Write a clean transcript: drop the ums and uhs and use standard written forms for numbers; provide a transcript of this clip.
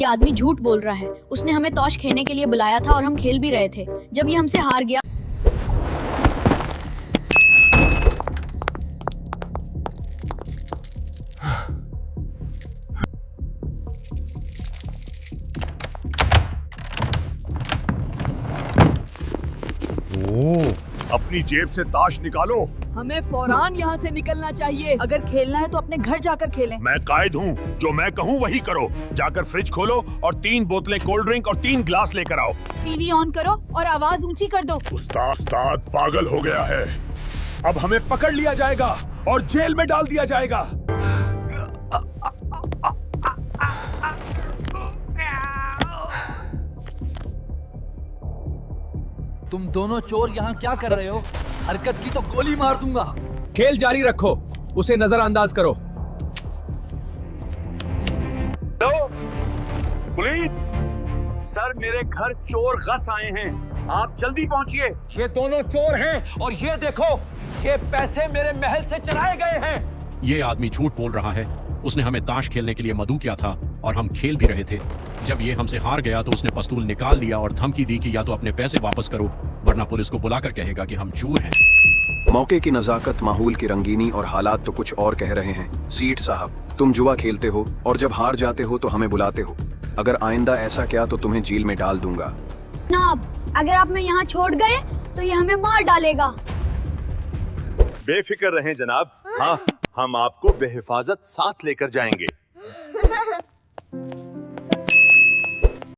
ये आदमी झूठ बोल रहा है। उसने हमें तौश खेलने के लिए बुलाया था और हम खेल भी रहे थे। जब ये हमसे हार गया अपनी जेब से ताश निकालो। हमें फौरान यहाँ से निकलना चाहिए। अगर खेलना है तो अपने घर जाकर खेलें। मैं कायद हूँ, जो मैं कहूँ वही करो। जाकर फ्रिज खोलो और 3 बोतलें कोल्ड ड्रिंक और 3 ग्लास लेकर आओ। टीवी ऑन करो और आवाज ऊंची कर दो। उस्ताद पागल हो गया है। अब हमें पकड़ लिया जाएगा और जेल में डाल दिया जाएगा। तुम दोनों चोर यहाँ क्या कर रहे हो? हरकत की तो गोली मार दूंगा। खेल जारी रखो, उसे नजरअंदाज करो। पुलिस सर, मेरे घर चोर गस आए हैं, आप जल्दी पहुंचिए। ये दोनों चोर हैं और ये देखो, ये पैसे मेरे महल से चुराए गए हैं। ये आदमी झूठ बोल रहा है। उसने हमें ताश खेलने के लिए मदऊ किया था और हम खेल भी रहे थे। जब ये हमसे हार गया तो उसने पिस्तौल निकाल लिया और धमकी दी कि या तो अपने पैसे वापस करो वरना पुलिस को बुलाकर कहेगा कि हम चोर हैं। मौके की नजाकत, माहौल की रंगीनी और हालात तो कुछ और कह रहे हैं। सीट साहब, तुम जुआ खेलते हो और जब हार जाते हो तो हमें बुलाते हो। अगर आइंदा ऐसा क्या तो तुम्हें जेल में डाल दूंगा। जनाब, अगर आप मैं यहाँ छोड़ गए तो ये हमें मार डालेगा। बेफिक्र रहें जनाब, हाँ, हम आपको बेहिफाजत साथ लेकर जाएंगे।